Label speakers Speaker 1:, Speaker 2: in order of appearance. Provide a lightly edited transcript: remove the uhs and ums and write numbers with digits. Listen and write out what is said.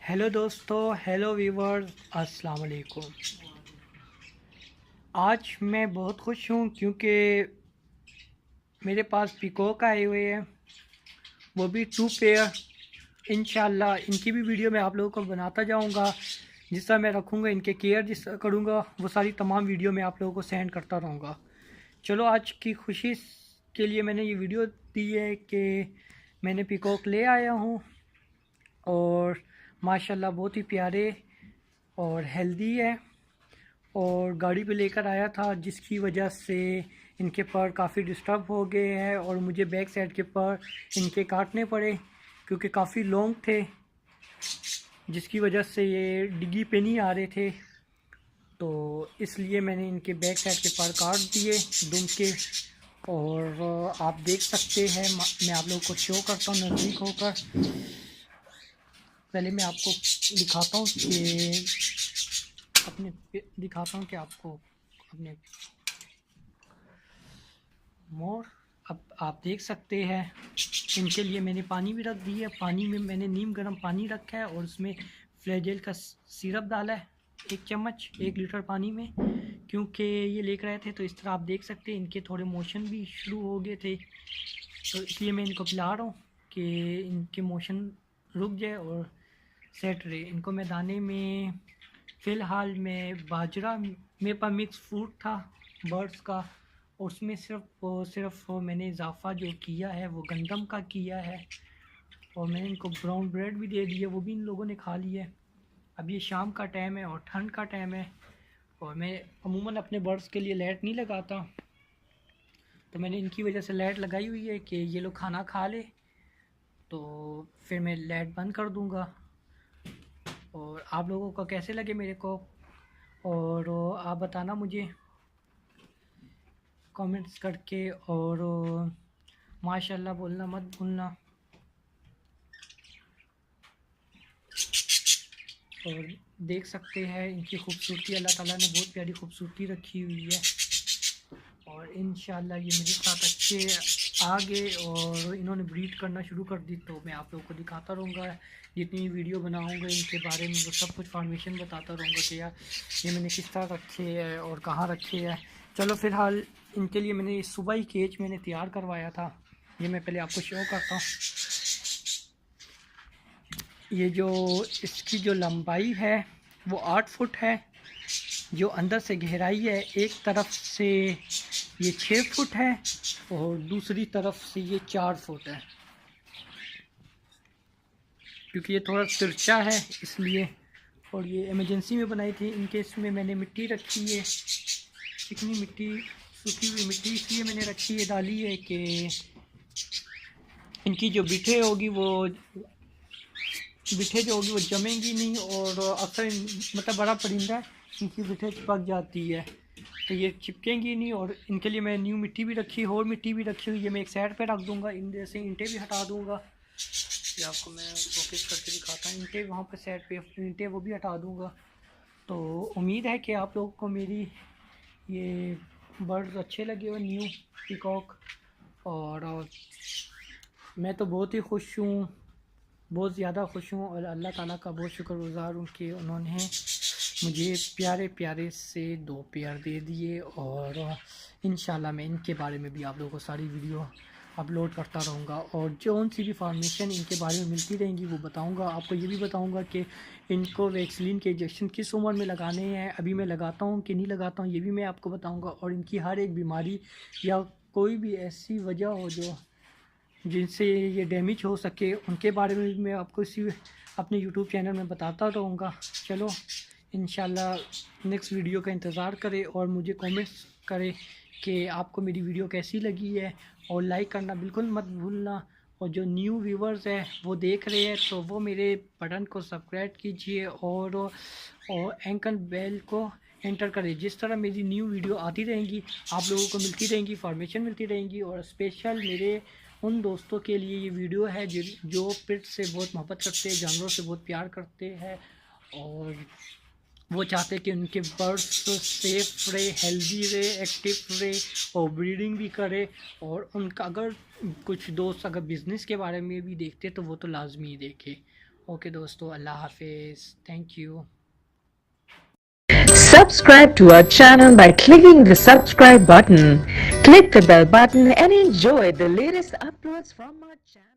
Speaker 1: Hello दोस्तों, hello viewers, अस्सलाम वालेकुम। आज मैं बहुत खुश हूँ क्योंकि मेरे पास पीकॉक आए हुए हैं, वो भी 2 पेयर। इंशाल्लाह इनकी भी वीडियो मैं आप लोगों को बनाता जाऊँगा। जिस तरह मैं रखूँगा, इनके केयर जिस तरह करूँगा, वो सारी तमाम वीडियो मैं आप लोगों को सेंड करता रहूँगा। चलो, आज की खुशी के लिए मैंने ये वीडियो दी है कि मैंने पीकॉक ले आया हूँ और माशाल्लाह बहुत ही प्यारे और हेल्दी है। और गाड़ी पे लेकर आया था, जिसकी वजह से इनके पर काफ़ी डिस्टर्ब हो गए हैं और मुझे बैक साइड के पर इनके काटने पड़े क्योंकि काफ़ी लॉन्ग थे, जिसकी वजह से ये डिग्गी पे नहीं आ रहे थे। तो इसलिए मैंने इनके बैक साइड के पर काट दिए दुम के। और आप देख सकते हैं, मैं आप लोगों को शो करता हूँ नज़दीक होकर। पहले मैं आपको दिखाता हूँ कि आपको अपने मोर। अब आप देख सकते हैं, इनके लिए मैंने पानी भी रख दी है। पानी में मैंने नीम गर्म पानी रखा है और उसमें फ्लैजेल का सिरप डाला है 1 चम्मच 1 लीटर पानी में, क्योंकि ये लेकर आए थे। तो इस तरह आप देख सकते हैं इनके थोड़े मोशन भी शुरू हो गए थे, तो इसलिए मैं इनको पिला रहा हूँ कि इनके मोशन रुक जाए और सेट रहे। इनको मैं दाने में फ़िलहाल में बाजरा मेपा मिक्स फूड था बर्ड्स का, और उसमें सिर्फ मैंने इजाफ़ा जो किया है वो गंदम का किया है। और मैंने इनको ब्राउन ब्रेड भी दे दिया, वो भी इन लोगों ने खा लिया है। अब ये शाम का टाइम है और ठंड का टाइम है, और मैं अमूमन अपने बर्ड्स के लिए लाइट नहीं लगाता, तो मैंने इनकी वजह से लाइट लगाई हुई है कि ये लोग खाना खा ले, तो फिर मैं लाइट बंद कर दूँगा। और आप लोगों को कैसे लगे मेरे को, और आप बताना मुझे कमेंट्स करके। और माशाल्लाह बोलना मत भूलना। और देख सकते हैं इनकी खूबसूरती, अल्लाह ताला ने बहुत प्यारी खूबसूरती रखी हुई है। और इंशाल्लाह ये मेरे साथ अच्छे आ गए और इन्होंने ब्रीड करना शुरू कर दी, तो मैं आप लोगों को दिखाता रहूँगा। जितनी वीडियो बनाऊँगा इनके बारे में वो सब कुछ फॉर्मेशन बताता रहूँगा कि यार ये मैंने किस तरह रखे है और कहाँ रखे है। चलो, फ़िलहाल इनके लिए मैंने सुबह ही केज मैंने तैयार करवाया था, ये मैं पहले आपको शो करता हूँ। ये जो इसकी जो लंबाई है वो 8 फुट है, जो अंदर से गहराई है एक तरफ से ये 6 फुट है और दूसरी तरफ से ये 4 फुट है, क्योंकि ये थोड़ा तिरछा है इसलिए। और ये इमरजेंसी में बनाई थी, इनके इसमें मैंने मिट्टी रखी है, चिकनी मिट्टी, सूखी हुई मिट्टी इसलिए मैंने रखी है, डाली है कि इनकी जो बिठे होगी वो जमेंगी नहीं। और अक्सर मतलब बड़ा परिंदा है, इनकी बिठे चिपक जाती है, तो ये चिपकेंगी नहीं। और इनके लिए मैं न्यू मिट्टी भी रखी है, और मिट्टी भी रखी हुई है, मैं एक साइड पे रख दूंगा। इन जैसे ईंटें भी हटा दूंगा, ये आपको मैं फोकस करके दिखाता हूँ। ईंटें वहाँ पे साइड पे ईंटें वो भी हटा दूंगा। तो उम्मीद है कि आप लोगों को मेरी ये बर्ड्स अच्छे लगे हो, न्यू पीकॉक। और मैं तो बहुत ही खुश हूँ, बहुत ज़्यादा खुश हूँ, और अल्लाह ताला का बहुत शुक्रगुज़ार हूँ कि उन्होंने मुझे प्यारे प्यारे से 2 पेयर दे दिए। और इंशाल्लाह मैं इनके बारे में भी आप लोगों को सारी वीडियो अपलोड करता रहूँगा, और जौन सी भी फॉर्मेशन इनके बारे में मिलती रहेंगी वो बताऊँगा। आपको ये भी बताऊँगा कि इनको वैक्सीन के इंजेक्शन किस उम्र में लगाने हैं, अभी मैं लगाता हूँ कि नहीं लगाता हूँ, ये भी मैं आपको बताऊँगा। और इनकी हर एक बीमारी या कोई भी ऐसी वजह हो जो जिनसे ये डैमेज हो सके, उनके बारे में भी मैं आपको इसी अपने यूट्यूब चैनल में बताता रहूँगा। चलो, इंशाल्लाह नेक्स्ट वीडियो का इंतज़ार करें और मुझे कमेंट्स करें कि आपको मेरी वीडियो कैसी लगी है, और लाइक करना बिल्कुल मत भूलना। और जो न्यू व्यूवर्स हैं वो देख रहे हैं तो वो मेरे बटन को सब्सक्राइब कीजिए और एंकल बेल को एंटर करें। जिस तरह मेरी न्यू वीडियो आती रहेंगी, आप लोगों को मिलती रहेंगी, फॉर्मेशन मिलती रहेंगी। और स्पेशल मेरे उन दोस्तों के लिए ये वीडियो है जो पेट से बहुत मोहब्बत करते हैं, जानवरों से बहुत प्यार करते हैं, और वो चाहते हैं कि उनके बर्ड्स सेफ रहे, हेल्दी रहे, एक्टिव रहे और ब्रीडिंग भी करे। और उनका अगर कुछ दोस्त अगर बिज़नेस के बारे में भी देखते तो वो तो लाजमी ही देखे। ओके दोस्तों, अल्लाह हाफिज़, thank you.
Speaker 2: Subscribe to our channel by clicking the subscribe button. Click the bell button and enjoy the latest uploads from our channel.